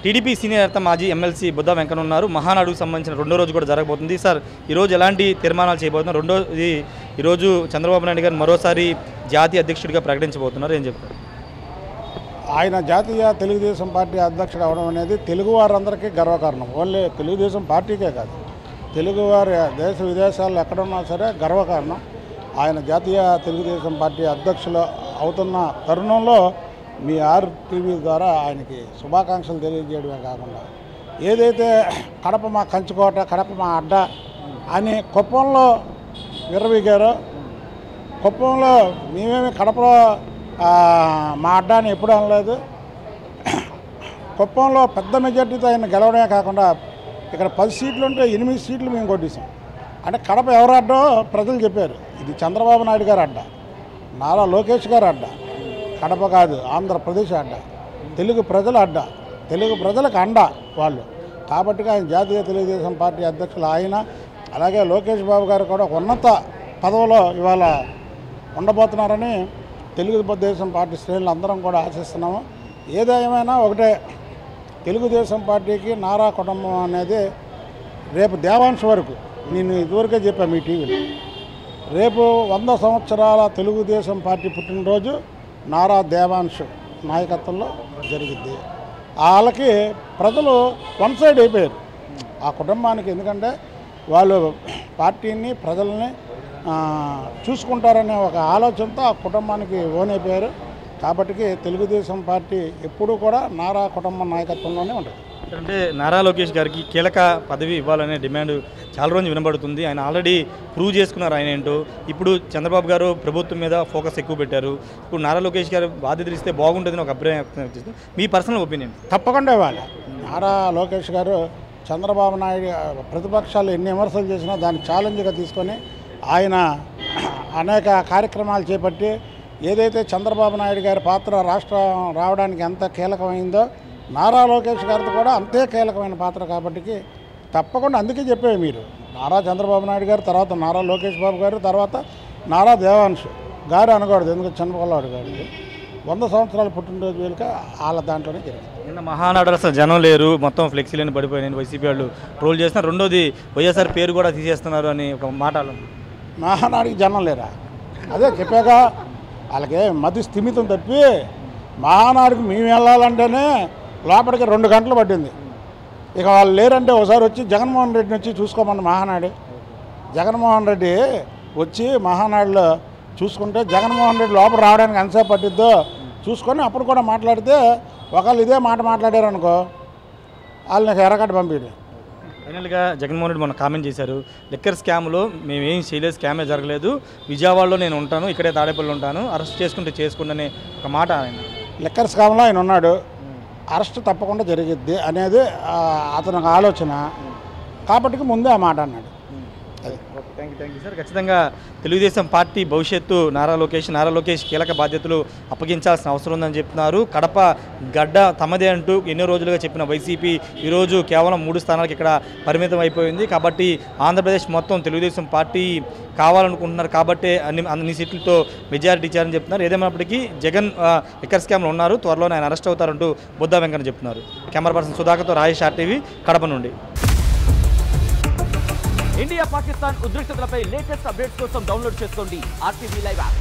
TDP senior నేత మాజీ MLC Buddha Venkanna ఉన్నారు. మహానాడుకు సంబంధించిన రెండో రోజు కూడా జరగబోతుంది. సార్ ఈరోజు ఎలాంటి తీర్మానాలు చేయబోతున్నారు? రెండోది ఈరోజు చంద్రబాబు నాయుడు గారు మరోసారి జాతీయ అధ్యక్షుడిగా ప్రకటించబోతున్నారు. ఏం చెప్తారు? ఆయన జాతీయ తెలుగుదేశం పార్టీ అధ్యక్షుడు అవడం అనేది తెలుగు వారందరికీ గర్వకారణం. ఓన్లీ తెలుగుదేశం పార్టీకే కాదు, తెలుగువారి దేశ విదేశాల్లో ఎక్కడున్నా సరే గర్వకారణం. ఆయన జాతీయ తెలుగుదేశం పార్టీ అధ్యక్షులు అవుతున్న తరుణంలో మీ RTV ద్వారా ఆయనకి శుభాకాంక్షలు తెలియజేయడమే కాకుండా ఏదైతే కడప మా కంచుకోట, కడప మా అడ్డ అని కుప్పంలో విర్రవీగారో, కుప్పంలో మేమేమి కడపలో మా అడ్డ అని ఎప్పుడూ అనలేదు. కుప్పంలో పెద్ద మెజార్టీతో ఆయన గెలవడమే కాకుండా ఇక్కడ 10 సీట్లు ఉంటే 8 సీట్లు మేము కొట్టేసాం. అంటే కడప ఎవరు అడ్డో ప్రజలు చెప్పారు. ఇది చంద్రబాబు నాయుడు గారు అడ్డ, నారా లోకేష్ గారు అడ్డ, కడప కాదు ఆంధ్రప్రదేశ్ అడ్డ, తెలుగు ప్రజల అడ్డ, తెలుగు ప్రజలకు అండ వాళ్ళు. కాబట్టి ఆయన జాతీయ తెలుగుదేశం పార్టీ అధ్యక్షులు ఆయన, అలాగే లోకేష్ బాబు గారు కూడా ఉన్నత పదవిలో ఇవాళ ఉండబోతున్నారని తెలుగుదేశం పార్టీ శ్రేణులు అందరం కూడా ఆశిస్తున్నాము. ఏదేమైనా ఒకటే, తెలుగుదేశం పార్టీకి నారా కుటుంబం అనేది రేపు దేవాంశ వరకు, నేను ఇదివరకే చెప్పాను మీ టీవీలో, రేపు 100 సంవత్సరాల తెలుగుదేశం పార్టీ పుట్టినరోజు నారా దేవాంశ్ నాయకత్వంలో జరిగిద్ది. వాళ్ళకి ప్రజలు వన్ సైడ్ అయిపోయారు ఆ కుటుంబానికి. ఎందుకంటే వాళ్ళు పార్టీని ప్రజల్ని చూసుకుంటారనే ఒక ఆలోచనతో ఆ కుటుంబానికి ఓనైపోయారు. కాబట్టి తెలుగుదేశం పార్టీ ఎప్పుడూ కూడా నారా కుటుంబం నాయకత్వంలోనే ఉంటుంది. అంటే నారా లోకేష్ గారికి కీలక పదవి ఇవ్వాలనే డిమాండ్ చాలా రోజు వినబడుతుంది. ఆయన ఆల్రెడీ ప్రూవ్ చేసుకున్నారు ఆయన ఏంటో. ఇప్పుడు చంద్రబాబు గారు ప్రభుత్వం మీద ఫోకస్ ఎక్కువ పెట్టారు. ఇప్పుడు నారా లోకేష్ గారు బాధ్యతలు ఇస్తే బాగుంటుందని ఒక అభిప్రాయం వ్యక్తం చేస్తుంది. మీ పర్సనల్ ఒపీనియన్? తప్పకుండా ఇవ్వాలి. నారా లోకేష్ గారు చంద్రబాబు నాయుడు ప్రతిపక్షాలు ఎన్ని విమర్శలు చేసినా దాన్ని ఛాలెంజ్గా తీసుకొని ఆయన అనేక కార్యక్రమాలు చేపట్టి ఏదైతే చంద్రబాబు నాయుడు గారి పాత్ర రాష్ట్రం రావడానికి ఎంత కీలకమైందో నారా లోకేష్ గారితో కూడా అంతే కీలకమైన పాత్ర. కాబట్టి తప్పకుండా అందుకే చెప్పేవి మీరు, నారా చంద్రబాబు నాయుడు గారు, తర్వాత నారా లోకేష్ బాబు గారు, తర్వాత నారా దేవాంశ్ గారు అనకూడదు, ఎందుకంటే చంద్రబాబు గారికి 100 సంవత్సరాల పుట్టినరోజు వేడుక వాళ్ళ దాంట్లోనే జరిగింది. నిన్న మహానాడు అసలు జనం లేరు, మొత్తం ఫ్లెక్సీలను పడిపోయి వైసీపీ వాళ్ళు ట్రోల్ చేస్తున్నారు. రెండోది వైఎస్ఆర్ పేరు కూడా తీసేస్తున్నారు అని ఒక మాట. మహానాడికి జనం లేరా? అదే చెప్పాక వాళ్ళకి మతి స్థిమితం తప్పి మహానాడికి మేము వెళ్ళాలంటేనే లోపలికి 2 గంటలు పట్టింది. ఇక వాళ్ళు లేరంటే ఒకసారి వచ్చి జగన్మోహన్ రెడ్డిని వచ్చి చూసుకోమని మహానాడు, జగన్మోహన్ రెడ్డి వచ్చి మహానాడులో చూసుకుంటే జగన్మోహన్ రెడ్డి లోపల రావడానికి ఎంతసేపు పట్టిద్దో చూసుకొని అప్పుడు కూడా మాట్లాడితే, ఒకళ్ళు ఇదే మాట మాట్లాడారు అనుకో వాళ్ళని ఎర్రగడ్డ పంపించారు. ఫైనల్గా జగన్మోహన్ రెడ్డి మొన్న కామెంట్ చేశారు, లిక్కర్ స్కామ్లో మేమేం చేయలేదు, స్కామే జరగలేదు, విజయవాడలో నేను ఉంటాను, ఇక్కడే తాడేపల్లి ఉంటాను, అరెస్ట్ చేసుకుంటే చేసుకోండి అనే ఒక మాట. ఆయన లిక్కర్ స్కామ్లో ఆయన ఉన్నాడు, అరెస్ట్ తప్పకుండా జరిగిద్ది అనేది అతని ఆలోచన. కాబట్టి ముందే ఆ మాట అన్నాడు. అది థ్యాంక్ యూ సార్. ఖచ్చితంగా తెలుగుదేశం పార్టీ భవిష్యత్తు నారా లోకేష్ కీలక బాధ్యతలు అప్పగించాల్సిన అవసరం ఉందని చెప్తున్నారు. కడప గడ్డ తమదే అంటూ ఎన్నో రోజులుగా చెప్పిన వైసీపీ ఈరోజు కేవలం 3 స్థానాలకు ఇక్కడ పరిమితం అయిపోయింది. కాబట్టి ఆంధ్రప్రదేశ్ మొత్తం తెలుగుదేశం పార్టీ కావాలనుకుంటున్నారు. కాబట్టి అన్ని సీట్లతో మెజారిటీ ఇచ్చారని చెప్తున్నారు. ఏదేమైనప్పటికీ జగన్ లిక్కర్ స్కామ్లో ఉన్నారు, త్వరలోనే ఆయన అరెస్ట్ అవుతారంటూ బుద్ధా వెంకన్న చెప్తున్నారు. కెమెరా పర్సన్ సుధాకర్తో రాజేష్ RTV కడప నుండి. ఇండియా పాకిస్తాన్ ఉద్రిక్తతలపై లేటెస్ట్ అప్డేట్స్ కోసం డౌన్లోడ్ చేసుకోండి RTV లైవ్ యాప్.